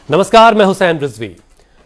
नमस्कार, मैं हुसैन रिजवी।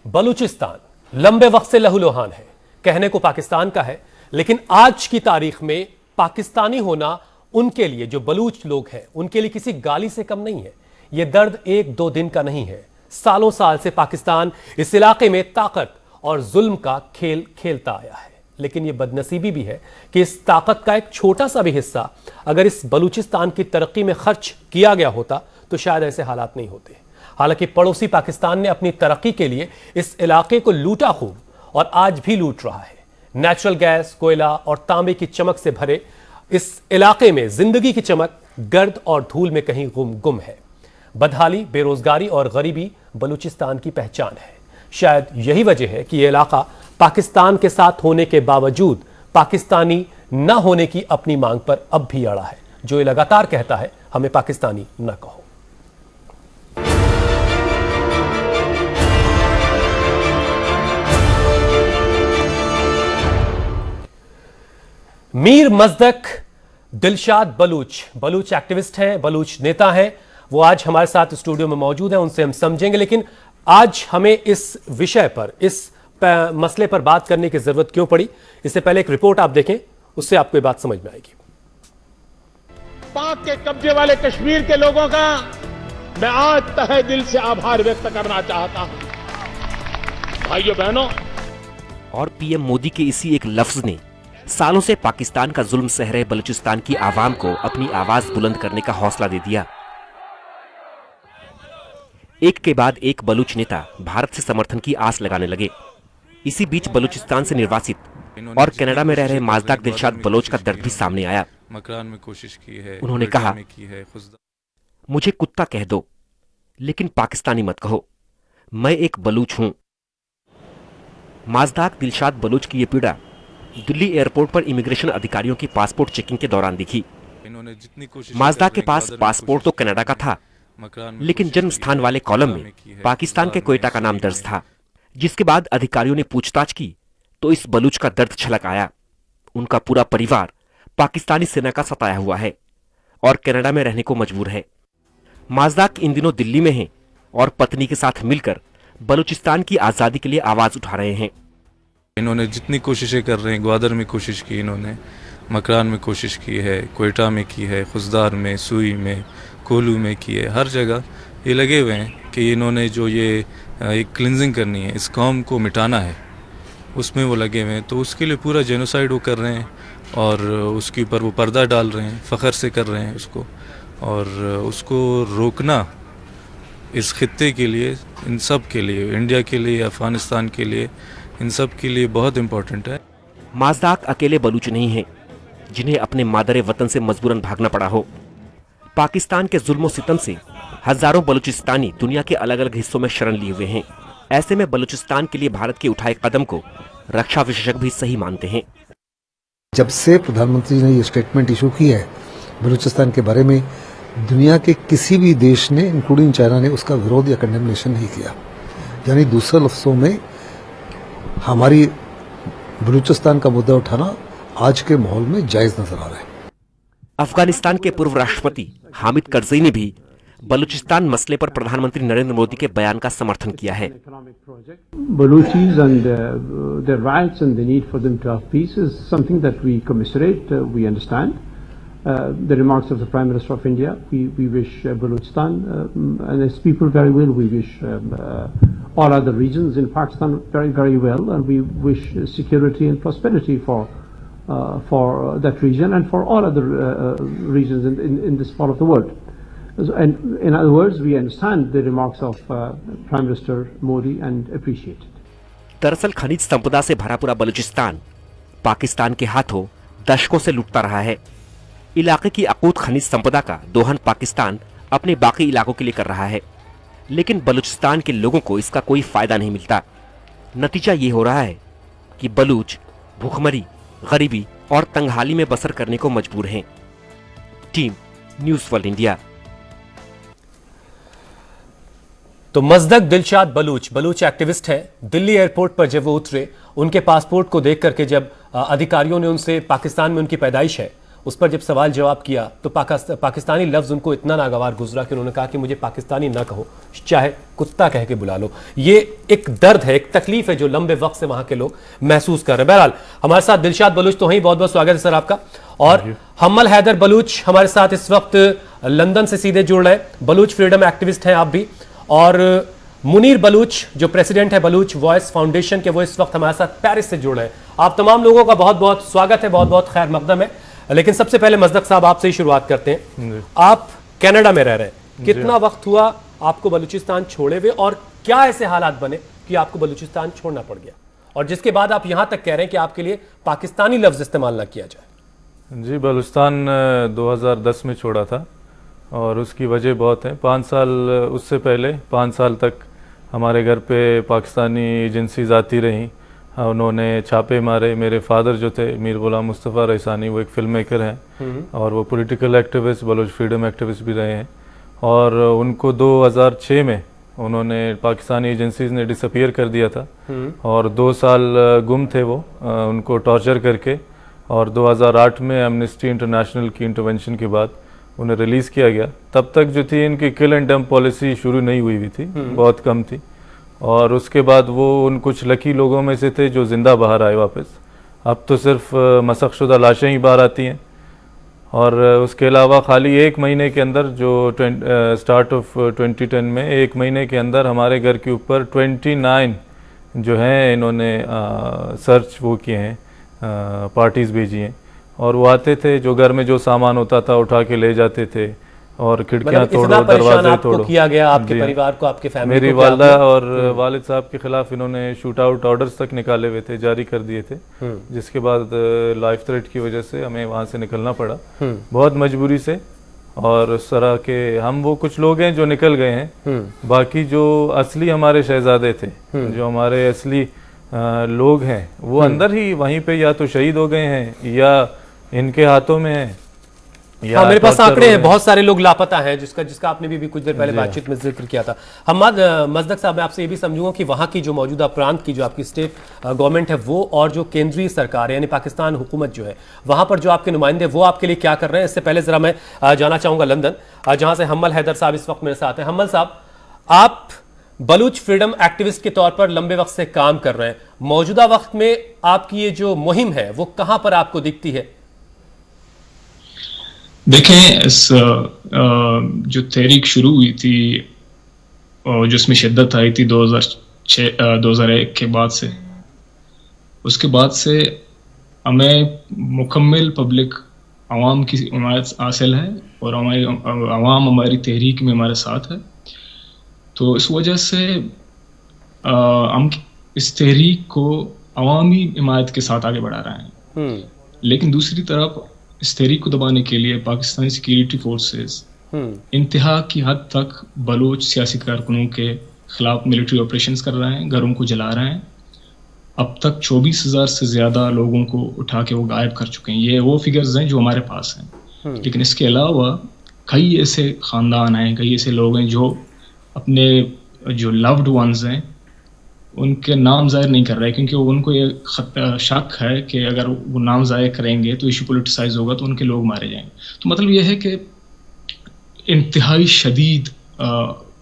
बलूचिस्तान लंबे वक्त से लहूलुहान है, कहने को पाकिस्तान का है, लेकिन आज की तारीख में पाकिस्तानी होना उनके लिए, जो बलूच लोग हैं, उनके लिए किसी गाली से कम नहीं है। यह दर्द एक दो दिन का नहीं है। सालों साल से पाकिस्तान इस इलाके में ताकत और जुल्म का खेल खेलता आया है। लेकिन यह बदनसीबी भी है कि इस ताकत का एक छोटा सा भी हिस्सा अगर इस बलूचिस्तान की तरक्की में खर्च किया गया होता तो शायद ऐसे हालात नहीं होते। हालांकि पड़ोसी पाकिस्तान ने अपनी तरक्की के लिए इस इलाके को लूटा खूब और आज भी लूट रहा है। नेचुरल गैस, कोयला और तांबे की चमक से भरे इस इलाके में जिंदगी की चमक गर्द और धूल में कहीं गुम है। बदहाली, बेरोजगारी और गरीबी बलूचिस्तान की पहचान है। शायद यही वजह है कि यह इलाका पाकिस्तान के साथ होने के बावजूद पाकिस्तानी न होने की अपनी मांग पर अब भी अड़ा है, जो ये लगातार कहता है हमें पाकिस्तानी न कहो। मीर मजदक दिलशाद बलूच एक्टिविस्ट हैं, बलूच नेता हैं। वो आज हमारे साथ स्टूडियो में मौजूद हैं, उनसे हम समझेंगे। लेकिन आज हमें इस विषय पर, इस मसले पर बात करने की जरूरत क्यों पड़ी, इससे पहले एक रिपोर्ट आप देखें, उससे आपको ये बात समझ में आएगी। पाक के कब्जे वाले कश्मीर के लोगों का मैं आज तहे दिल से आभार व्यक्त करना चाहता हूं। भाइयों बहनों, और पीएम मोदी के इसी एक लफ्ज ने सालों से पाकिस्तान का जुल्म सह रहे बलूचिस्तान की आवाम को अपनी आवाज बुलंद करने का हौसला दे दिया। एक के बाद एक बलूच नेता भारत से समर्थन की आस लगाने लगे। इसी बीच बलूचिस्तान से निर्वासित और कनाडा में रह रहे माजदाक दिलशाद बलोच का दर्द भी सामने आया। मकरान में कोशिश की है, उन्होंने कहा, मुझे कुत्ता कह दो लेकिन पाकिस्तानी मत कहो, मैं एक बलूच हूं। माजदाक दिलशाद बलोच की यह पीड़ा दिल्ली एयरपोर्ट पर इमिग्रेशन अधिकारियों की पासपोर्ट चेकिंग के दौरान दिखी। माजदा के पास पासपोर्ट तो कनाडा का था, लेकिन जन्म स्थान वाले कॉलम में पाकिस्तान के क्वेटा का नाम दर्ज था। जिसके बाद अधिकारियों ने पूछताछ की तो इस बलूच का दर्द छलक आया। उनका पूरा परिवार पाकिस्तानी सेना का सताया हुआ है और कनाडा में रहने को मजबूर है। माजदाक इन दिनों दिल्ली में हैं और पत्नी के साथ मिलकर बलूचिस्तान की आजादी के लिए आवाज उठा रहे हैं। इन्होंने जितनी कोशिशें कर रहे हैं, ग्वादर में कोशिश की, इन्होंने मकरान में कोशिश की है, क्वेटा में की है, खुजदार में, सुई में, कोलू में की है। हर जगह ये लगे हुए हैं कि इन्होंने जो ये एक क्लिनजिंग करनी है, इस कौम को मिटाना है, उसमें वो लगे हुए हैं। तो उसके लिए पूरा जेनोसाइड वो कर रहे हैं और उसके ऊपर वो पर्दा डाल रहे हैं, फ़ख्र से कर रहे हैं उसको। और उसको रोकना इस खित्ते के लिए, इन सब के लिए, इंडिया के लिए, अफगानिस्तान के लिए, इन सब के लिए बहुत इम्पोर्टेंट है। माजदाक अकेले बलूच नहीं हैं जिन्हें अपने मादरे वतन से मजबूरन भागना पड़ा हो। पाकिस्तान के जुल्म सितम से हजारों बलूचिस्तानी दुनिया के अलग अलग हिस्सों में शरण लिए हुए हैं। ऐसे में बलूचिस्तान के लिए भारत के उठाए कदम को रक्षा विशेषज्ञ भी सही मानते हैं। जब से प्रधानमंत्री ने ये स्टेटमेंट इशू की है बलूचिस्तान के बारे में, दुनिया के किसी भी देश ने, इंक्लूडिंग चाइना ने, उसका विरोध या कंडेमनेशन नहीं किया। यानी दूसरे लफ्जों में हमारी बलूचिस्तान का मुद्दा उठाना आज के माहौल में जायज नजर आ रहा है। अफगानिस्तान के पूर्व राष्ट्रपति हामिद करजई ने भी बलूचिस्तान मसले पर प्रधानमंत्री नरेंद्र मोदी के बयान का समर्थन किया है। Baluchis and their rights and the need for them to have peace is something that we commiserate, we understand. The remarks of the Prime Minister of India, we wish Balochistan and its people very well. We wish all other regions in Pakistan very, very well, and we wish security and prosperity for that region and for all other regions in this part of the world. And in other words, we understand the remarks of Prime Minister Modi and appreciate it. दरअसल खनिज संपदा से भरा पूरा बलूचिस्तान पाकिस्तान के हाथों दशकों से लुटता रहा है। इलाके की अकूत खनिज संपदा का दोहन पाकिस्तान अपने बाकी इलाकों के लिए कर रहा है, लेकिन बलूचिस्तान के लोगों को इसका कोई फायदा नहीं मिलता। नतीजा ये हो रहा है कि बलूच भूखमरी, गरीबी और तंगहाली में बसर करने को मजबूर हैं। Team news world India. तो मजदक दिलशाद बलूच एक्टिविस्ट है। दिल्ली एयरपोर्ट पर जब वो उतरे, उनके पासपोर्ट को देख करके जब अधिकारियों ने उनसे, पाकिस्तान में उनकी पैदाइश है, उस पर जब सवाल जवाब किया तो पाकिस्तानी लफ्ज़ उनको इतना नागवार गुजरा कि उन्होंने कहा कि मुझे पाकिस्तानी ना कहो, चाहे कुत्ता कह के बुला लो। ये एक दर्द है, एक तकलीफ है जो लंबे वक्त से वहां के लोग महसूस कर रहे हैं। बहरहाल हमारे साथ दिलशाद बलूच तो हैं, बहुत बहुत स्वागत है सर आपका। और हम्मल हैदर बलूच हमारे साथ इस वक्त लंदन से सीधे जुड़ रहे हैं, बलूच फ्रीडम एक्टिविस्ट हैं आप भी। और मुनीर बलूच जो प्रेसिडेंट है बलूच वॉइस फाउंडेशन के, वो इस वक्त हमारे साथ पेरिस से जुड़ रहे हैं। आप तमाम लोगों का बहुत बहुत स्वागत है, बहुत बहुत खैर मकदम है। लेकिन सबसे पहले मजदक साहब आपसे ही शुरुआत करते हैं। आप कनाडा में रह रहे हैं, कितना वक्त हुआ आपको बलूचिस्तान छोड़े हुए और क्या ऐसे हालात बने कि आपको बलूचिस्तान छोड़ना पड़ गया, और जिसके बाद आप यहां तक कह रहे हैं कि आपके लिए पाकिस्तानी लफ्ज इस्तेमाल ना किया जाए? जी, बलूचिस्तान 2010 में छोड़ा था और उसकी वजह बहुत है। 5 साल उससे पहले 5 साल तक हमारे घर पे पाकिस्तानी एजेंसीज आती रहीं, उन्होंने छापे मारे। मेरे फादर जो थे मीर गुलाम मुस्तफ़ा रईसानी, वो एक फिल्म मेकर हैं और वो political activist, Baloch freedom activist भी रहे हैं। और उनको 2006 में उन्होंने पाकिस्तानी एजेंसीज ने डिसअपीयर कर दिया था और 2 साल गुम थे वो, उनको टॉर्चर करके। और 2008 में एमनेस्टी इंटरनेशनल की इंटरवेंशन के बाद उन्हें रिलीज़ किया गया। तब तक जो थी इनकी किल एंड डंप पॉलिसी शुरू नहीं हुई थी, बहुत कम थी। और उसके बाद वो उन कुछ लकी लोगों में से थे जो ज़िंदा बाहर आए वापस। अब तो सिर्फ मसख़शुदा लाशें ही बाहर आती हैं। और उसके अलावा खाली 1 महीने के अंदर जो स्टार्ट ऑफ 2010 में 1 महीने के अंदर हमारे घर के ऊपर 29 जो हैं इन्होंने सर्च वो किए हैं, पार्टीज़ भेजी हैं। और वो आते थे, जो घर में जो सामान होता था उठा के ले जाते थे और खिड़कियां तोड़ो, दरवाजे तोड़ो। किया गया आपके परिवार को, आपके फैमिली मेरी वालदा और वालिद साहब के खिलाफ इन्होंने शूट आउट ऑर्डर्स तक निकाले हुए थे, जारी कर दिए थे, जिसके बाद लाइफ थ्रेट की वजह से हमें वहां से निकलना पड़ा, बहुत मजबूरी से। और उस तरह के हम वो कुछ लोग हैं जो निकल गए हैं। बाकी जो असली हमारे शहजादे थे, जो हमारे असली लोग हैं, वो अंदर ही वहीं पे या तो शहीद हो गए हैं या इनके हाथों में है। हाँ, मेरे पास आंकड़े हैं, बहुत सारे लोग लापता हैं, जिसका आपने भी कुछ देर पहले बातचीत में जिक्र किया था। मजदक साहब, मैं आपसे ये भी समझूंगा कि वहां की जो मौजूदा प्रांत की जो आपकी स्टेट गवर्नमेंट है वो, और जो केंद्रीय सरकार है यानी पाकिस्तान हुकूमत जो है, वहां पर जो आपके नुमाइंदे वो आपके लिए क्या कर रहे हैं। इससे पहले जरा मैं जाना चाहूंगा लंदन, जहां से हम्मल हैदर साहब इस वक्त मेरे साथ हैं। हम्मल साहब, आप बलूच फ्रीडम एक्टिविस्ट के तौर पर लंबे वक्त से काम कर रहे हैं, मौजूदा वक्त में आपकी ये जो मुहिम है वो कहां पर आपको दिखती है? देखें, इस जो तहरीक शुरू हुई थी जिसमें शिद्दत आई थी 2001 के बाद से, उसके बाद से हमें मुकम्मल पब्लिक आवाम की हिमायत हासिल है और आवाम हमारी तहरीक में हमारे साथ है। तो इस वजह से हम इस तहरीक को अवामी हिमायत के साथ आगे बढ़ा रहे हैं। लेकिन दूसरी तरफ इस तहरीक को दबाने के लिए पाकिस्तानी सिक्योरिटी फोर्सेस इंतहा की हद तक बलूच सियासी कारकुनों के खिलाफ मिलिट्री ऑपरेशंस कर रहे हैं, घरों को जला रहे हैं। अब तक 24,000 से ज़्यादा लोगों को उठा के वो गायब कर चुके हैं। ये वो फिगर्स हैं जो हमारे पास हैं। लेकिन इसके अलावा कई ऐसे ख़ानदान हैं, कई ऐसे लोग हैं जो अपने जो लव्ड वंस हैं उनके नाम ज़ाहिर नहीं कर रहे, क्योंकि उनको ये शक है कि अगर वो नाम ज़ाहिर करेंगे तो इशू पोलिटिसाइज होगा तो उनके लोग मारे जाएंगे। तो मतलब ये है कि इंतहाई शदीद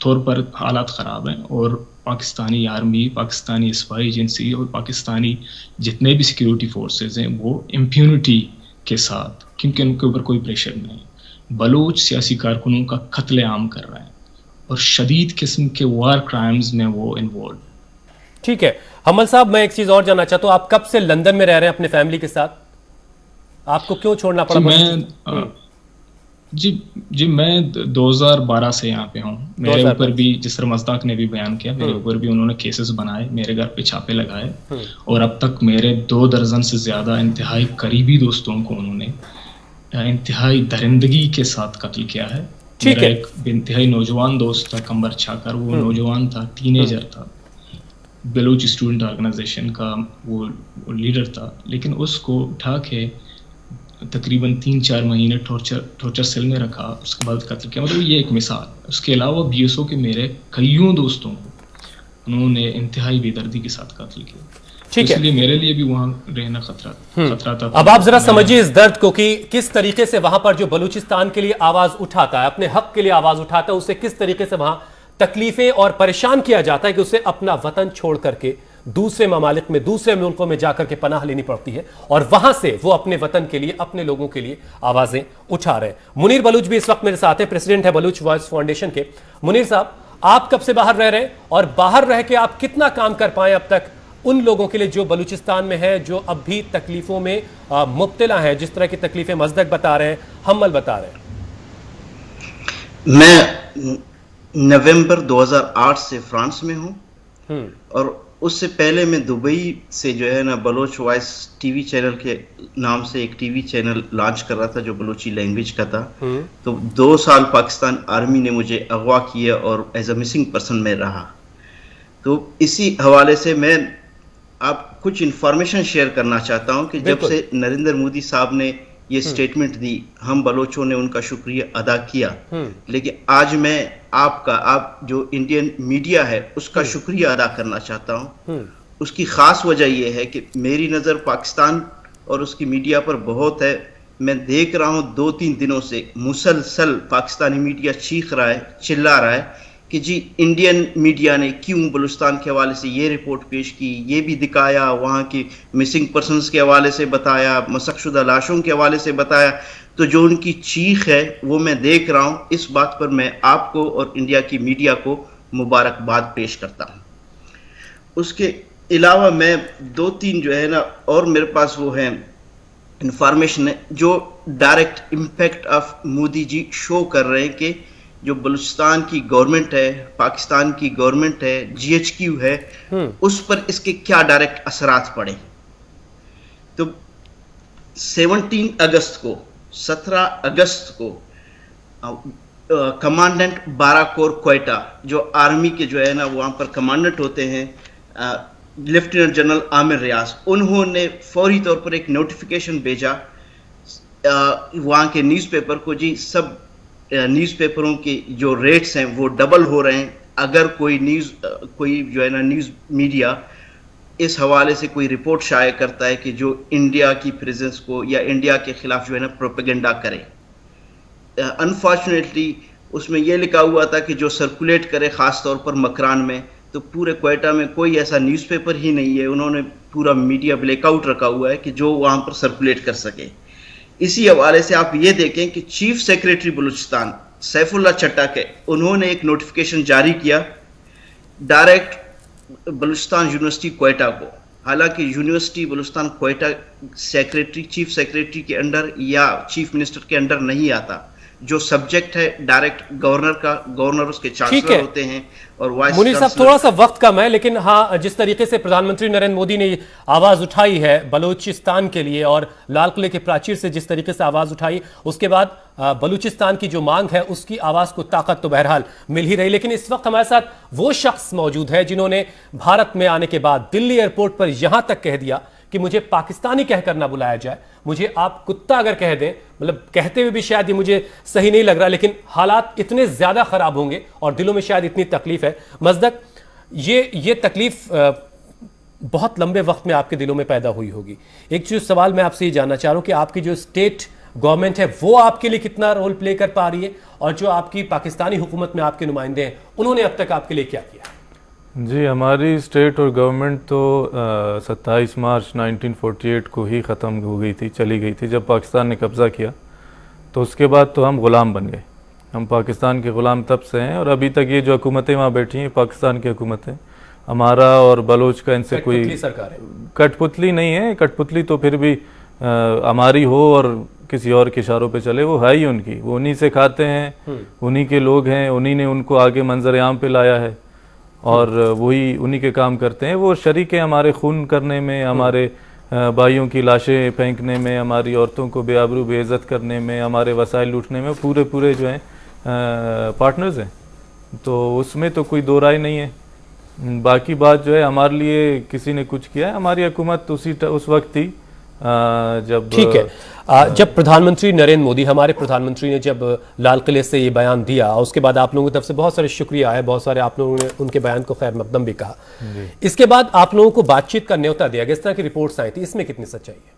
तौर पर हालात ख़राब हैं और Pakistani army, Pakistani spy agency और पाकिस्तानी जितने भी सिक्योरिटी फोर्सेज हैं वो इम्प्यूनिटी के साथ, क्योंकि उनके ऊपर कोई प्रेशर नहीं, बलूच सियासी कारकुनों का कत्लेआम कर रहे हैं और शदीद किस्म के वार क्राइम्स में वो इन्वॉल्व। ठीक है हम्मल साहब, मैं एक चीज और जानना चाहता हूं, आप कब से लंदन में रह रहे हैं अपने फैमिली के साथ? आपको क्यों छोड़ना पड़ा? मैं 2012 से यहाँ पे हूँ। मेरे ऊपर भी, जिस तरह मज़दाक ने भी बयान किया, मेरे ऊपर भी उन्होंने केसेस बनाए, मेरे घर पे छापे लगाए और अब तक मेरे 2 दर्जन से ज्यादा इंतहाई करीबी दोस्तों को उन्होंने इंतहाई दरिंदगी के साथ कत्ल किया है। मेरा एक इंतहाई नौजवान दोस्त था कंबर छाकर, वो नौजवान था, टीनेजर था, बलूच स्टूडेंट ऑर्गेनाइजेशन का वो लीडर था, लेकिन उसको उठा के तकरीबन 3-4 महीने टॉर्चर सेल में रखा, उसके बाद कत्ल किया। मतलब ये एक मिसाल। उसके अलावा BSO के मेरे कईयों दोस्तों को उन्होंने इंतहाई बेदर्दी के साथ कत्ल किया। ठीक है, इसलिए मेरे लिए भी वहां रहना खतरा था। अब आप जरा समझिए इस दर्द को कि किस तरीके से वहां पर जो बलूचिस्तान के लिए आवाज उठाता है, अपने हक के लिए आवाज उठाता है, उसे किस तरीके से वहां तकलीफें और परेशान किया जाता है कि उसे अपना वतन छोड़ करके दूसरे ममालिक में, दूसरे मुल्कों में जाकर के पनाह लेनी पड़ती है, और वहां से वो अपने वतन के लिए, अपने लोगों के लिए आवाजें उठा रहे हैं। मुनीर बलूच भी इस वक्त मेरे साथ है, प्रेसिडेंट है बलूच वॉइस फाउंडेशन के। मुनीर साहब, आप कब से बाहर रह रहे हैं और बाहर रह के आप कितना काम कर पाए अब तक उन लोगों के लिए जो बलूचिस्तान में है, जो अब भी तकलीफों में मुब्तला हैं, जिस तरह की तकलीफें मजदक बता रहे हैं, हम्मल बता रहे हैं? मैं नवंबर 2008 से फ्रांस में हूं, और उससे पहले मैं दुबई से जो है ना बलोच वॉइस टीवी चैनल के नाम से एक टीवी चैनल लॉन्च कर रहा था जो बलूची लैंग्वेज का था। तो 2 साल पाकिस्तान आर्मी ने मुझे अगवा किया और एज अ मिसिंग पर्सन में रहा। तो इसी हवाले से मैं आप कुछ इंफॉर्मेशन शेयर करना चाहता हूं कि जब से नरेंद्र मोदी साहब ने ये स्टेटमेंट दी, हम बलोचों ने उनका शुक्रिया अदा किया, लेकिन आज मैं आप जो इंडियन मीडिया है उसका शुक्रिया अदा करना चाहता हूं। उसकी खास वजह यह है कि मेरी नज़र पाकिस्तान और उसकी मीडिया पर बहुत है। मैं देख रहा हूं 2-3 दिनों से मुसलसल पाकिस्तानी मीडिया चीख रहा है, चिल्ला रहा है कि जी इंडियन मीडिया ने क्यों बलूचिस्तान के हवाले से ये रिपोर्ट पेश की, ये भी दिखाया, वहाँ की मिसिंग पर्सनस के हवाले से बताया, मशक़शुदा लाशों के हवाले से बताया। तो जो उनकी चीख है वो मैं देख रहा हूँ। इस बात पर मैं आपको और इंडिया की मीडिया को मुबारकबाद पेश करता हूँ। उसके अलावा मैं 2-3 जो है ना और मेरे पास वो है इंफॉर्मेशन है जो direct impact of Modi ji show कर रहे हैं कि जो बलूचिस्तान की गवर्नमेंट है, पाकिस्तान की गवर्नमेंट है, GHQ है, उस पर इसके क्या डायरेक्ट असरात पड़े। तो 17 अगस्त को कमांडेंट 12 कोर क्वेटा, जो आर्मी के जो है ना वहाँ पर कमांडेंट होते हैं, लेफ्टिनेंट जनरल आमिर रियाज, उन्होंने फौरी तौर पर एक नोटिफिकेशन भेजा वहाँ के न्यूज़पेपर को, जी सब न्यूज़पेपरों के जो रेट्स हैं वो डबल हो रहे हैं। अगर कोई जो है ना न्यूज़ मीडिया इस हवाले से कोई रिपोर्ट शाये करता है कि जो इंडिया की प्रेजेंस को या इंडिया के खिलाफ जो है ना प्रोपेगेंडा करे, अनफॉर्चुनेटली उसमें यह लिखा हुआ था कि जो सर्कुलेट करे ख़ास तौर पर मकरान में, तो पूरे क्वेटा में कोई ऐसा न्यूज़पेपर ही नहीं है। उन्होंने पूरा मीडिया ब्लैकआउट रखा हुआ है कि जो वहाँ पर सर्कुलेट कर सके। इसी हवाले से आप ये देखें कि चीफ सेक्रेटरी बलूचिस्तान सैफुल्लाह चट्टा के उन्होंने एक नोटिफिकेशन जारी किया डायरेक्ट बलूचिस्तान यूनिवर्सिटी क्वेटा को। हालांकि university Balochistan Quetta chief secretary के अंडर या चीफ मिनिस्टर के अंडर नहीं आता। जो सब्जेक्ट है डायरेक्ट गवर्नर उसके चांसलर होते हैं और वाइस मुनीर साहब, थोड़ा सा वक्त कम है, लेकिन हाँ, जिस तरीके से प्रधानमंत्री नरेंद्र मोदी ने आवाज उठाई है बलूचिस्तान के लिए और लाल किले के प्राचीर से जिस तरीके से आवाज उठाई, उसके बाद बलूचिस्तान की जो मांग है उसकी आवाज को ताकत तो बहरहाल मिल ही रही। लेकिन इस वक्त हमारे साथ वो शख्स मौजूद है जिन्होंने भारत में आने के बाद दिल्ली एयरपोर्ट पर यहां तक कह दिया कि मुझे पाकिस्तानी कहकर ना बुलाया जाए, मुझे आप कुत्ता अगर कह दें, मतलब कहते हुए भी शायद ये मुझे सही नहीं लग रहा, लेकिन हालात इतने ज्यादा खराब होंगे और दिलों में शायद इतनी तकलीफ है। मजदक, ये तकलीफ बहुत लंबे वक्त में आपके दिलों में पैदा हुई होगी। एक जो सवाल मैं आपसे ये जानना चाह रहा हूं कि आपकी जो स्टेट गवर्नमेंट है वो आपके लिए कितना रोल प्ले कर पा रही है, और जो आपकी पाकिस्तानी हुकूमत में आपके नुमाइंदे हैं उन्होंने अब तक आपके लिए क्या किया? जी, हमारी स्टेट और गवर्नमेंट तो 27 मार्च 1948 को ही ख़त्म हो गई थी, चली गई थी। जब पाकिस्तान ने कब्ज़ा किया तो उसके बाद तो हम ग़ुलाम बन गए। हम पाकिस्तान के ग़ुलाम तब से हैं, और अभी तक ये जो हुकूमतें वहाँ बैठी हैं पाकिस्तान की हुकूमतें, हमारा और बलोच का इनसे कोई कठपुतली नहीं है। कठपुतली तो फिर भी हमारी हो और किसी और के इशारों पे चले, वो है ही उनकी, वो उन्हीं से खाते हैं, उन्हीं के लोग हैं, उन्हीं ने उनको आगे मंजर आम पे लाया है और वही उन्हीं के काम करते हैं। वो शरीक हैं हमारे खून करने में, हमारे भाइयों की लाशें फेंकने में, हमारी औरतों को बेआबरू बेइज्जत करने में, हमारे वसाइल लूटने में, पूरे जो हैं पार्टनर्स हैं। तो उसमें तो कोई दो राय नहीं है। बाकी बात जो है हमारे लिए किसी ने कुछ किया है, हमारी हुकूमत उस वक्त थी जब ठीक है, जब प्रधानमंत्री नरेंद्र मोदी, हमारे प्रधानमंत्री ने जब लाल किले से ये बयान दिया, उसके बाद आप लोगों की तरफ से बहुत सारे शुक्रिया है, बहुत सारे आप लोगों ने उनके बयान को खैर मकदम भी कहा। इसके बाद आप लोगों को बातचीत का न्योता दिया गया, इस तरह की रिपोर्ट्स आई थी, इसमें कितनी सच्चाई है?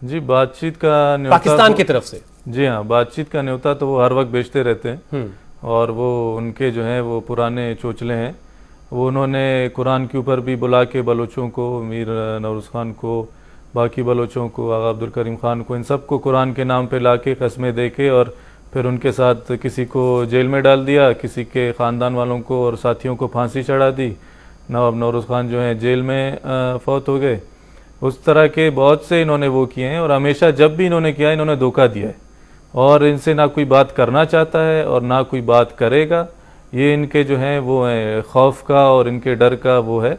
जी, बातचीत का न्योता पाकिस्तान की तरफ से? जी हाँ, बातचीत का न्योता तो वो हर वक्त भेजते रहते हैं, और वो उनके जो हैं वो पुराने चोचले हैं। वो उन्होंने कुरान के ऊपर भी बुला के बलोचों को, मीर नौरोज़ खान को, बाकी बलोचों को, आगा अब्दुल करीम खान को, इन सबको कुरान के नाम पे लाके कस्में दे के और फिर उनके साथ किसी को जेल में डाल दिया, किसी के ख़ानदान वालों को और साथियों को फांसी चढ़ा दी। नवाब नौरोज़ खान जो हैं जेल में फौत हो गए। उस तरह के बहुत से इन्होंने वो किए हैं, और हमेशा जब भी इन्होंने किया इन्होंने धोखा दिया है, और इनसे ना कोई बात करना चाहता है और ना कोई बात करेगा। ये इनके जो हैं वो है खौफ का और इनके डर का वो है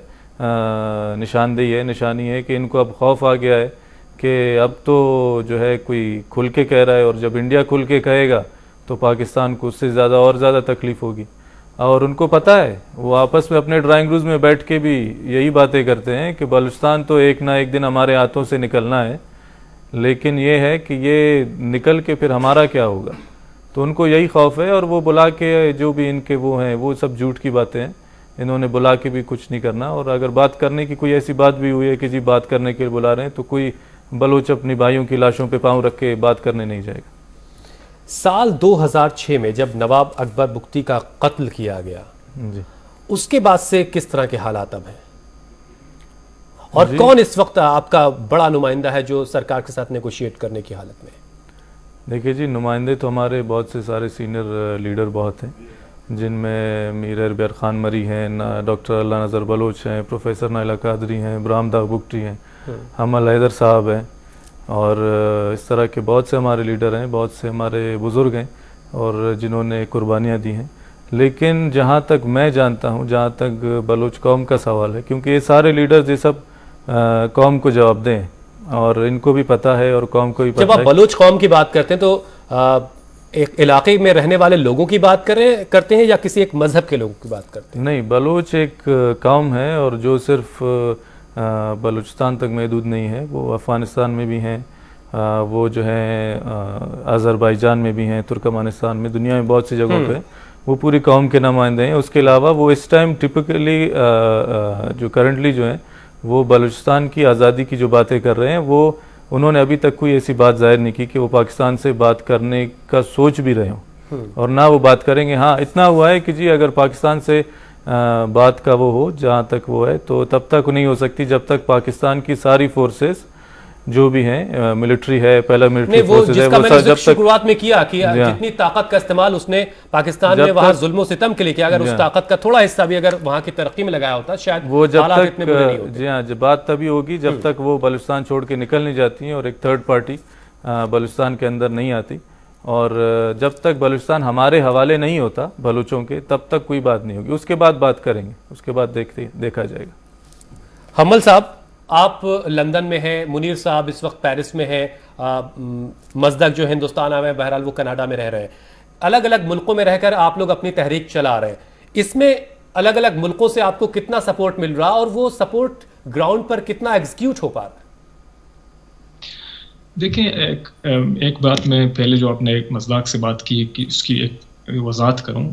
निशानदेही है, निशानी है कि इनको अब खौफ आ गया है कि अब तो जो है कोई खुल के कह रहा है, और जब इंडिया खुल के कहेगा तो पाकिस्तान को उससे ज़्यादा और ज़्यादा तकलीफ होगी। और उनको पता है, वो आपस में अपने ड्राइंग रूम में बैठ के भी यही बातें करते हैं कि बलूचिस्तान तो एक ना एक दिन हमारे हाथों से निकलना है, लेकिन ये है कि ये निकल के फिर हमारा क्या होगा। तो उनको यही खौफ है, और वो बुला के जो भी इनके वो हैं वो सब झूठ की बातें हैं। इन्होंने बुला के भी कुछ नहीं करना, और अगर बात करने की कोई ऐसी बात भी हुई है कि जी बात करने के लिए बुला रहे हैं, तो कोई बलोच अपनी भाइयों की लाशों पे पांव रख के बात करने नहीं जाएगा। साल 2006 में जब नवाब अकबर बुख्ती का कत्ल किया गया जी, उसके बाद से किस तरह के हालात अब हैं, और कौन इस वक्त आपका बड़ा नुमाइंदा है जो सरकार के साथ नेगोशिएट करने की हालत में? देखिए जी, नुमाइंदे तो हमारे बहुत से सारे सीनियर लीडर बहुत हैं, जिनमें मीर अरबियर खान मरी हैं, डॉक्टर अल्लाह नज़र बलोच हैं, प्रोफेसर नाइला कादरी हैं, ब्रामदा बुख्ती हैं, हमल हैदर साहब हैं, और इस तरह के बहुत से हमारे लीडर हैं, बहुत से हमारे बुज़ुर्ग हैं, और जिन्होंने कुर्बानियाँ दी हैं। लेकिन जहाँ तक मैं जानता हूँ, जहाँ तक बलोच कौम का सवाल है, क्योंकि ये सारे लीडर्स ये सब कौम को जवाब दें, और इनको भी पता है और कौम को भी पता है। जब आप बलोच कौम की बात करते हैं तो एक इलाके में रहने वाले लोगों की बात करते हैं या किसी एक मजहब के लोगों की बात करते हैं? नहीं, बलोच एक कौम है, और जो सिर्फ बलूचिस्तान तक महदूद नहीं है, वो अफ़गानिस्तान में भी हैं, वो जो है अज़रबैजान में भी हैं, तुर्कमानिस्तान में, दुनिया में बहुत सी जगहों पे वो पूरी कौम के नुमाइंदे हैं। उसके अलावा वो इस टाइम टिपिकली जो करंटली जो है वो बलूचिस्तान की आज़ादी की जो बातें कर रहे हैं, वो उन्होंने अभी तक कोई ऐसी बात जाहिर नहीं की कि वो पाकिस्तान से बात करने का सोच भी रहे हों, और ना वो बात करेंगे। हाँ, इतना हुआ है कि जी अगर पाकिस्तान से बात का वो हो, जहाँ तक वो है, तो तब तक नहीं हो सकती जब तक पाकिस्तान की सारी फोर्सेस जो भी हैं, मिलिट्री है, पहला मिलिट्री फोर्सेस है, वो जब तक शुरुआत में किया कि जितनी ताकत का इस्तेमाल उसने पाकिस्तान में वहां जुल्म सितम के लिए किया, अगर उस ताकत का थोड़ा हिस्सा भी अगर वहां की तरक्की में लगाया होता शायद वो जब तक, जी हाँ, जब बात तभी होगी जब तक वो बलूचिस्तान छोड़ के निकल नहीं जाती हैं और एक थर्ड पार्टी बलूचिस्तान के अंदर नहीं आती, और जब तक बलूचिस्तान हमारे हवाले नहीं होता बलूचों के, तब तक कोई बात नहीं होगी। उसके बाद बात करेंगे, उसके बाद देखा जाएगा। हमल साहब, आप लंदन में हैं, मुनीर साहब इस वक्त पेरिस में हैं, मजदक जो हिंदुस्तान आए हैं, बहरहाल वो कनाडा में रह रहे हैं। अलग अलग मुल्कों में रहकर आप लोग अपनी तहरीक चला रहे हैं। इसमें अलग अलग मुल्कों से आपको कितना सपोर्ट मिल रहा और वो सपोर्ट ग्राउंड पर कितना एग्जीक्यूट हो पा रहा है? देखिए, एक बात मैं पहले जो आपने एक मजाक से बात की कि उसकी एक वजाहत करूं,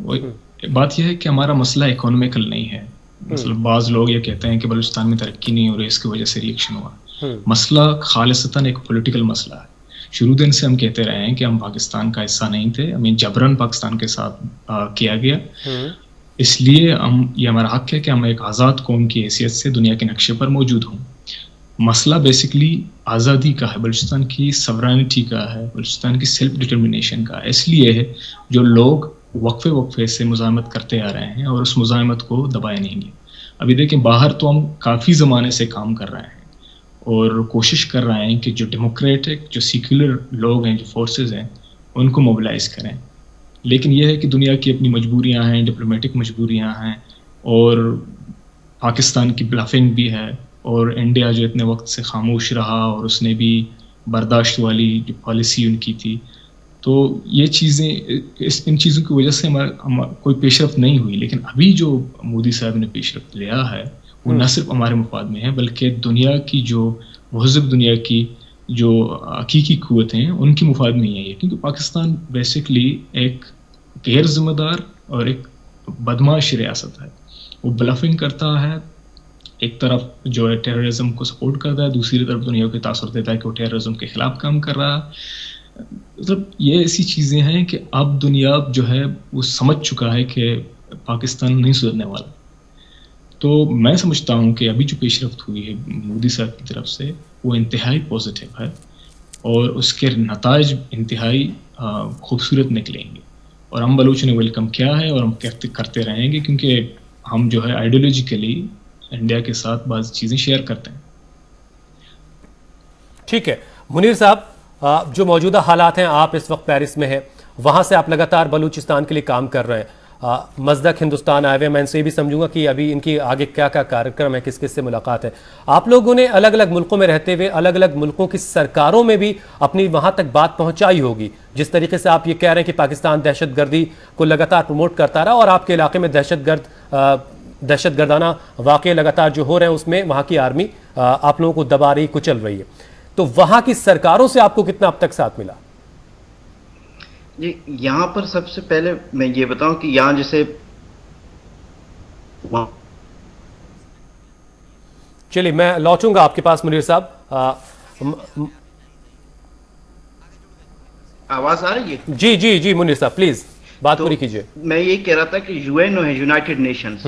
बात यह है कि हमारा मसला इकोनॉमिकल नहीं है। मतलब बाज लोग ये कहते हैं कि बलूचिस्तान में तरक्की नहीं हो रही, इसकी वजह से रिएक्शन हुआ। मसला खालिसतन एक पॉलिटिकल मसला है। शुरू दिन से हम कहते रहे हैं कि हम पाकिस्तान का हिस्सा नहीं थे, हमें जबरन पाकिस्तान के साथ किया गया, इसलिए ये हमारा हक है कि हम एक आज़ाद कौम की हैसियत से दुनिया के नक्शे पर मौजूद हों। मसला बेसिकली आज़ादी का है, बलूचिस्तान की सवरेनिटी का है, बलूचिस्तान की सेल्फ डिटर्मिनेशन का है। इसलिए है जो लोग वक्फे से मुज़ाहमत करते आ रहे हैं और उस मुज़ाहमत को दबाए नहीं गए। अभी देखें, बाहर तो हम काफ़ी ज़माने से काम कर रहे हैं और कोशिश कर रहे हैं कि जो डेमोक्रेटिक, जो सेक्युलर लोग हैं, जो फोर्सेस हैं, उनको मोबिलाइज करें। लेकिन यह है कि दुनिया की अपनी मजबूरियां हैं, डिप्लोमेटिक मजबूरियां हैं, और पाकिस्तान की ब्लफिंग भी है, और इंडिया जो इतने वक्त से खामोश रहा और उसने भी बर्दाश्त वाली जो पॉलिसी उनकी थी, तो ये चीज़ें, इन चीज़ों की वजह से हमारा कोई पेशरफ्त नहीं हुई। लेकिन अभी जो मोदी साहब ने पेशरफ्त लिया है वो न सिर्फ हमारे मुफाद में है, बल्कि दुनिया की जो महज़ब दुनिया की जो हकीकी कुव्वतें हैं उनकी मुफाद नहीं है ये, क्योंकि पाकिस्तान बेसिकली एक गैर जिम्मेदार और एक बदमाश रियासत है। वो ब्लफिंग करता है, एक तरफ जो है टेररिज्म को सपोर्ट करता है, दूसरी तरफ दुनिया को तासुर देता है कि वो टेररिज्म के खिलाफ काम कर रहा है। मतलब ये ऐसी चीज़ें हैं कि अब दुनिया जो है वो समझ चुका है कि पाकिस्तान नहीं सुधरने वाला। तो मैं समझता हूँ कि अभी जो पेशरफ्त हुई है मोदी साहब की तरफ से वो इंतहाई पॉजिटिव है और उसके नताज इंतहाई खूबसूरत निकलेंगे, और हम बलूच ने वेलकम किया है और हम करते रहेंगे, क्योंकि हम जो है आइडियोलॉजिकली इंडिया के साथ बहुत चीज़ें शेयर करते हैं। ठीक है मुनीर साहब, जो मौजूदा हालात हैं, आप इस वक्त पेरिस में हैं, वहां से आप लगातार बलूचिस्तान के लिए काम कर रहे हैं, मज़दक हिंदुस्तान आए हुए, मैं इनसे भी समझूंगा कि अभी इनकी आगे क्या क्या कार्यक्रम है, किस किस से मुलाकात है। आप लोगों ने अलग अलग मुल्कों में रहते हुए अलग अलग मुल्कों की सरकारों में भी अपनी वहां तक बात पहुंचाई होगी। जिस तरीके से आप ये कह रहे हैं कि पाकिस्तान दहशतगर्दी को लगातार प्रमोट करता रहा और आपके इलाके में दहशतगर्दाना वाक़े लगातार जो हो रहे हैं उसमें वहां की आर्मी आप लोगों को दबा रही, कुचल रही है, तो वहां की सरकारों से आपको कितना अब तक साथ मिला? जी, यहाँ पर सबसे पहले मैं ये बताऊं कि यहाँ जैसे चलिए मैं लौटूंगा आपके पास मुनीर साहब। आवाज आ रही है? जी जी जी मुनीर साहब प्लीज बात पूरी कीजिए। मैं ये कह रहा था कि यूएनओ है, यूनाइटेड नेशंस,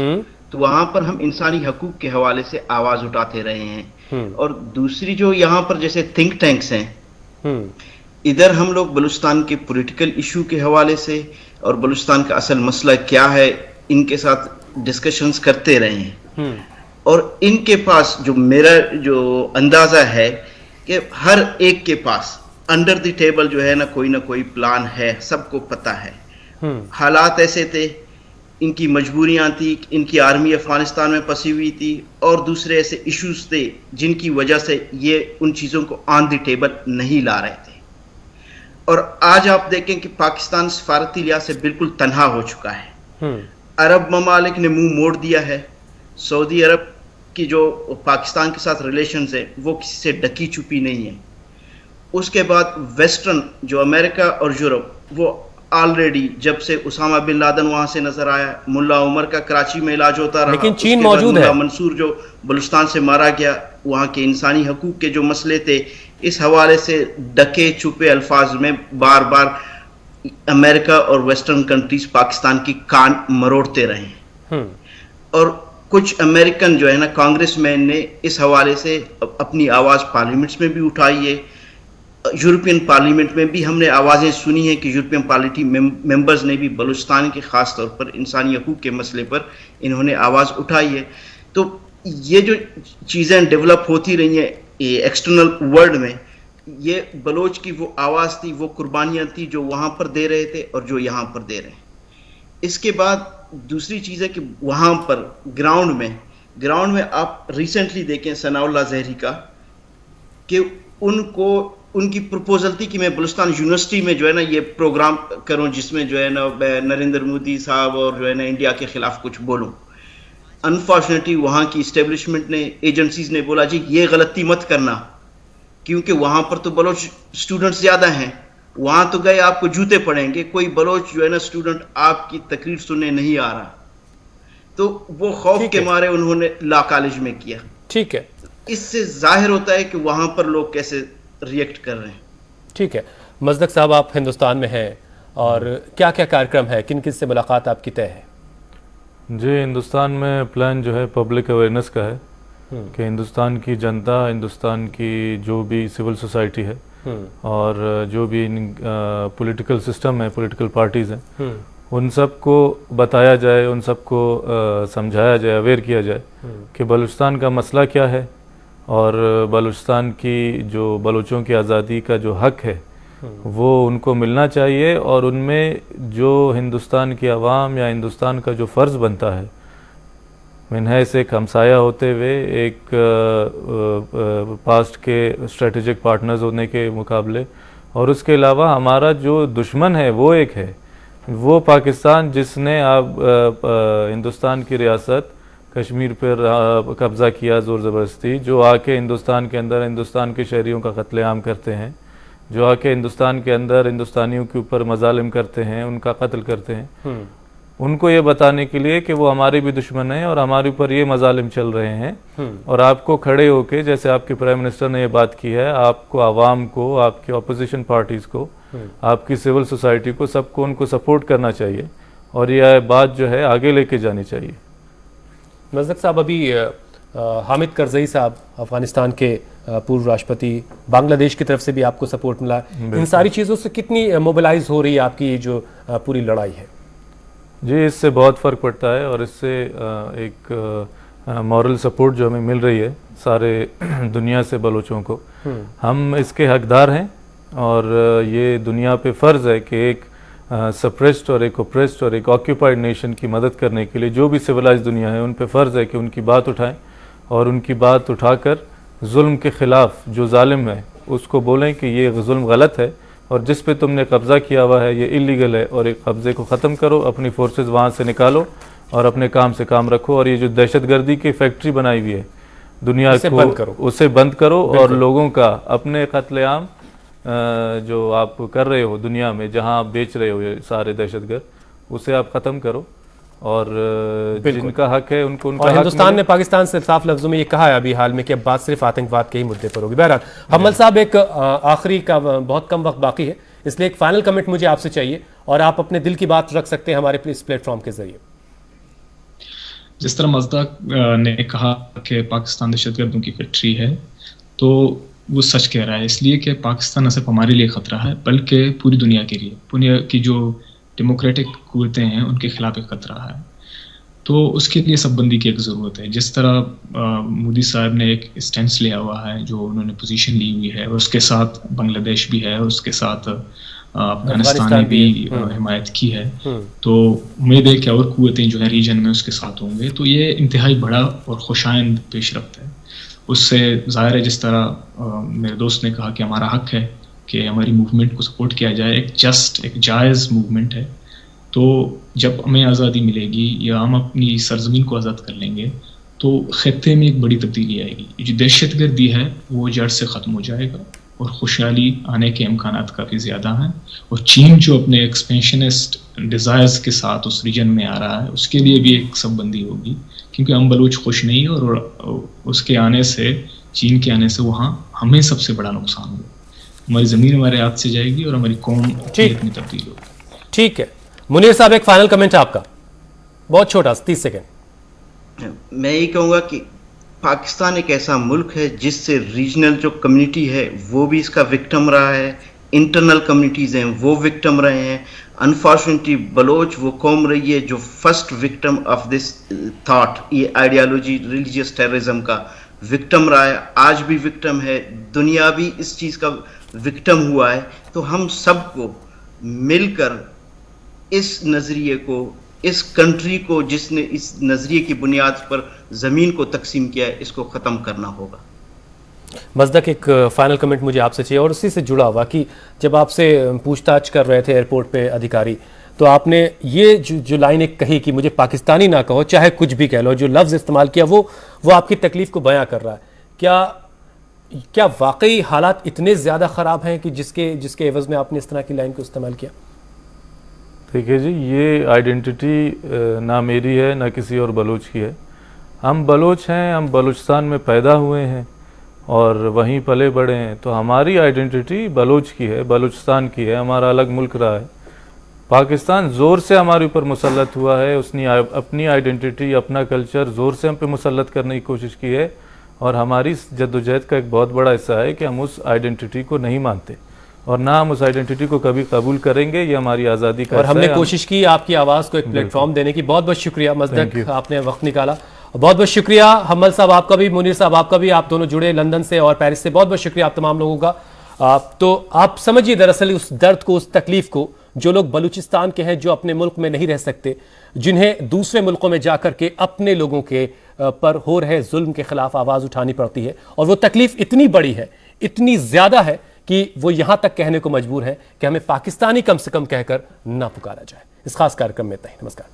तो वहां पर हम इंसानी हकूक के हवाले से आवाज उठाते रहे हैं। और दूसरी जो यहाँ पर जैसे थिंक टैंक्स हैं, इधर हम लोग बलूचिस्तान के पॉलिटिकल इशू के हवाले से और बलूचिस्तान का असल मसला क्या है इनके साथ डिस्कशंस करते रहे हैं। और इनके पास जो मेरा जो अंदाजा है कि हर एक के पास अंडर द टेबल जो है ना कोई प्लान है, सबको पता है। हालात ऐसे थे, इनकी मजबूरियां थी, इनकी आर्मी अफगानिस्तान में फंसी हुई थी और दूसरे ऐसे इश्यूज थे जिनकी वजह से ये उन चीज़ों को ऑन द टेबल नहीं ला रहे थे। और आज आप देखें कि पाकिस्तान सफारती लिहाज से बिल्कुल तन्हा हो चुका है। अरब ममालिक ने मुंह मोड़ दिया है। सऊदी अरब की जो पाकिस्तान के साथ रिलेशंस है वो किसी से ढकी छुपी नहीं है। उसके बाद वेस्टर्न जो अमेरिका और यूरोप, वो ऑलरेडी जब से उसामा बिन लादेन वहां से नजर आया, मुल्ला उमर का कराची में इलाज होता रहा, लेकिन चीन मौजूद है। मंसूर जो बलूचिस्तान से मारा गया, वहां के इंसानी हकूक के जो मसले थे, इस हवाले से ढके छुपे अल्फाज में बार बार अमेरिका और वेस्टर्न कंट्रीज पाकिस्तान की कान मरोड़ते रहे। और कुछ अमेरिकन जो है ना कांग्रेसमैन ने इस हवाले से अपनी आवाज पार्लियामेंट्स में भी उठाई है। यूरोपियन पार्लियामेंट में भी हमने आवाज़ें सुनी हैं कि यूरोपियन पार्लियामेंट मेंबर्स ने भी बलूचिस्तान के ख़ास तौर पर इंसानी हकूक़ के मसले पर इन्होंने आवाज़ उठाई है। तो ये जो चीज़ें डेवलप होती रही हैं एक्सटर्नल वर्ल्ड में, ये बलोच की वो आवाज़ थी, वो कुर्बानियाँ थी जो वहाँ पर दे रहे थे और जो यहाँ पर दे रहे हैं। इसके बाद दूसरी चीज़ है कि वहाँ पर ग्राउंड में आप रिसेंटली देखें सनाउल्लाह ज़हरी का, कि उनकी प्रपोजल थी कि मैं बलूचिस्तान यूनिवर्सिटी में जो है ना ये प्रोग्राम करूं जिसमें जो है ना नरेंद्र मोदी साहब और जो है ना इंडिया के खिलाफ कुछ बोलूं। अनफॉर्चुनेटली वहाँ की इस्टेब्लिशमेंट ने, एजेंसीज ने बोला जी ये गलती मत करना, क्योंकि वहाँ पर तो बलोच स्टूडेंट्स ज़्यादा हैं, वहाँ तो गए आपको जूते पड़ेंगे, कोई बलोच जो है ना स्टूडेंट आपकी तकरीर सुनने नहीं आ रहा। तो वो खौफ के मारे उन्होंने लॉ कॉलेज में किया। ठीक है, इससे जाहिर होता है कि वहाँ पर लोग कैसे रिएक्ट कर रहे हैं। ठीक है मज़दक साहब, आप हिंदुस्तान में हैं और क्या क्या कार्यक्रम है, किन किन से मुलाकात आपकी तय है? जी, हिंदुस्तान में प्लान जो है पब्लिक अवेयरनेस का है कि हिंदुस्तान की जनता, हिंदुस्तान की जो भी सिविल सोसाइटी है और जो भी पॉलिटिकल सिस्टम है, पॉलिटिकल पार्टीज़ हैं, उन सबको बताया जाए, उन सबको समझाया जाए, अवेयर किया जाए कि बलूचिस्तान का मसला क्या है और बलूचिस्तान की जो बलूचों की आज़ादी का जो हक है वो उनको मिलना चाहिए। और उनमें जो हिंदुस्तान की आवाम या हिंदुस्तान का जो फ़र्ज़ बनता है मिनहैस एक हमसाया होते हुए, एक पास्ट के स्ट्रेटेजिक पार्टनर्स होने के मुकाबले, और उसके अलावा हमारा जो दुश्मन है वो एक है, वो पाकिस्तान, जिसने अब हिंदुस्तान की रियासत कश्मीर पर कब्ज़ा किया ज़ोर ज़बरदस्ती, जो आके हिंदुस्तान के अंदर हिंदुस्तान के शहरियों का कत्लेआम करते हैं, जो आके हिंदुस्तान के अंदर हिंदुस्तानियों के ऊपर मजालिम करते हैं, उनका कत्ल करते हैं, उनको ये बताने के लिए कि वो हमारे भी दुश्मन हैं और हमारे ऊपर ये मजालिम चल रहे हैं। और आपको खड़े होके, जैसे आपके प्राइम मिनिस्टर ने ये बात की है, आपको आवाम को, आपकी अपोजिशन पार्टीज़ को, आपकी सिविल सोसाइटी को, सबको उनको सपोर्ट करना चाहिए और यह बात जो है आगे लेके जानी चाहिए। मज़दक साहब, अभी हामिद करज़ई साहब, अफगानिस्तान के पूर्व राष्ट्रपति, बांग्लादेश की तरफ से भी आपको सपोर्ट मिला, इन सारी चीज़ों से कितनी मोबिलाइज हो रही है आपकी ये जो पूरी लड़ाई है? जी, इससे बहुत फ़र्क पड़ता है और इससे एक मॉरल सपोर्ट जो हमें मिल रही है सारे दुनिया से बलोचों को, हम इसके हकदार हैं और ये दुनिया पे फ़र्ज़ है कि एक सप्रेस्ड और एक ओप्रेस्ड और एक ऑक्यूपाइड नेशन की मदद करने के लिए जो भी सिविलाइज दुनिया है उन पे फ़र्ज़ है कि उनकी बात उठाएं और उनकी बात उठाकर जुल्म के ख़िलाफ़ जो जालिम है उसको बोलें कि ये जुल्म गलत है और जिस पे तुमने कब्ज़ा किया हुआ है ये इलीगल है और एक कब्ज़े को ख़त्म करो, अपनी फोर्सेस वहाँ से निकालो और अपने काम से काम रखो। और ये जो दहशतगर्दी की फैक्ट्री बनाई हुई है दुनिया को, उसे बंद करो और लोगों का अपने कत्लेआम जो आप कर रहे हो दुनिया में, जहां आप बेच रहे हो ये सारे दहशतगर्द, उसे आप ख़त्म करो और जिनका हक है उनको उनका हक। हिंदुस्तान ने पाकिस्तान से साफ लफ्जों में ये कहा है अभी हाल में कि अब बात सिर्फ आतंकवाद के ही मुद्दे पर होगी। बहरहाल हमल साहब, एक आखिरी का बहुत कम वक्त बाकी है, इसलिए एक फाइनल कमेंट मुझे आपसे चाहिए और आप अपने दिल की बात रख सकते हैं हमारे इस प्लेटफॉर्म के जरिए। जिस तरह मज़दाक ने कहा कि पाकिस्तान दहशतगर्दों की फैक्ट्री है, तो वो सच कह रहा है, इसलिए कि पाकिस्तान न सिर्फ हमारे लिए ख़तरा है बल्कि पूरी दुनिया के लिए, दुनिया की जो डेमोक्रेटिक कुव्वतें हैं उनके खिलाफ एक ख़तरा है। तो उसके लिए सबबंदी की एक ज़रूरत है। जिस तरह मोदी साहब ने एक स्टैंस लिया हुआ है, जो उन्होंने पोजीशन ली हुई है, और उसके साथ बांग्लादेश भी है, उसके साथ अफगानिस्तान ने भी हिमायत की है, तो उम्मीद है कि और कुव्वतें जो है रीजन में उसके साथ होंगे। तो ये इंतहाई बड़ा और खुशाइंद पेशरफ्त है। उससे ज़ाहिर है, जिस तरह मेरे दोस्त ने कहा कि हमारा हक है कि हमारी मूवमेंट को सपोर्ट किया जाए, एक जस्ट एक जायज़ मूवमेंट है। तो जब हमें आज़ादी मिलेगी या हम अपनी सरजमीन को आज़ाद कर लेंगे तो खत्ते में एक बड़ी तब्दीली आएगी। जो दहशतगर्दी है वो जड़ से ख़त्म हो जाएगा और खुशहाली आने के इम्कानात काफ़ी ज़्यादा हैं। और चीन जो अपने एक्सपेंशनिस्ट डिज़ायर्स के साथ उस रीजन में आ रहा है, उसके लिए भी एक सबबंदी होगी, क्योंकि हम बलूच खुश नहीं है और उसके आने से, चीन के आने से वहाँ हमें सबसे बड़ा नुकसान होगा। हमारी ज़मीन हमारे हाथ से जाएगी और हमारी कौम में तब्दील होगी। ठीक है मुनीर साहब, एक फाइनल कमेंट आपका, बहुत छोटा, 30 सेकेंड। मैं यही कहूँगा कि पाकिस्तान एक ऐसा मुल्क है जिससे रीजनल जो कम्युनिटी है वो भी इसका विक्टिम रहा है, इंटरनल कम्युनिटीज़ हैं वो विक्टिम रहे हैं। अनफॉर्चुनेटली बलोच वो कौम रही है जो first victim of this thought, ये आइडियालॉजी रिलीजियस टेररिज्म का विक्टिम रहा है, आज भी विक्टिम है, दुनिया भी इस चीज़ का विक्टिम हुआ है। तो हम सबको मिलकर इस नज़रिए को, इस कंट्री को जिसने इस नज़रिए की बुनियाद पर ज़मीन को तकसीम किया है, इसको ख़त्म करना होगा। मज़दक, एक फाइनल कमेंट मुझे आपसे चाहिए और उसी से जुड़ा हुआ कि जब आपसे पूछताछ कर रहे थे एयरपोर्ट पे अधिकारी, तो आपने ये जो लाइन एक कही कि मुझे पाकिस्तानी ना कहो, चाहे कुछ भी कह लो, जो लफ्ज़ इस्तेमाल किया वो आपकी तकलीफ़ को बयां कर रहा है। क्या वाकई हालात इतने ज़्यादा ख़राब हैं कि जिसके एवज़ में आपने इस तरह की लाइन को इस्तेमाल किया? देखिए जी, ये आइडेंटिटी ना मेरी है ना किसी और बलूच की है। हम बलूच हैं, हम बलूचिस्तान में पैदा हुए हैं और वहीं पले बड़े हैं, तो हमारी आइडेंटिटी बलूच की है, बलूचिस्तान की है, हमारा अलग मुल्क रहा है। पाकिस्तान ज़ोर से हमारे ऊपर मुसल्लत हुआ है, उसने अपनी आइडेंटिटी, अपना कल्चर ज़ोर से हम पे मुसल्लत करने की कोशिश की है और हमारी जद्दोजहद का एक बहुत बड़ा हिस्सा है कि हम उस आइडेंटिटी को नहीं मानते और ना हम उस आइडेंटिटी को कभी कबूल करेंगे। ये हमारी आज़ादी का, और हमने कोशिश की आपकी आवाज़ को एक प्लेटफॉर्म देने की। बहुत बहुत शुक्रिया मज़दक, आपने वक्त निकाला। बहुत बहुत शुक्रिया हमल साहब आपका भी, मुनीर साहब आपका भी, आप दोनों जुड़े लंदन से और पेरिस से। बहुत बहुत शुक्रिया आप तमाम लोगों का। तो आप समझिए दरअसल उस दर्द को, उस तकलीफ को जो लोग बलूचिस्तान के हैं, जो अपने मुल्क में नहीं रह सकते, जिन्हें दूसरे मुल्कों में जाकर के अपने लोगों के पर हो रहे जुल्म के खिलाफ आवाज़ उठानी पड़ती है। और वो तकलीफ इतनी बड़ी है, इतनी ज़्यादा है कि वो यहां तक कहने को मजबूर है कि हमें पाकिस्तानी कम से कम कहकर ना पुकारा जाए। इस खास कार्यक्रम में इतना ही। नमस्कार।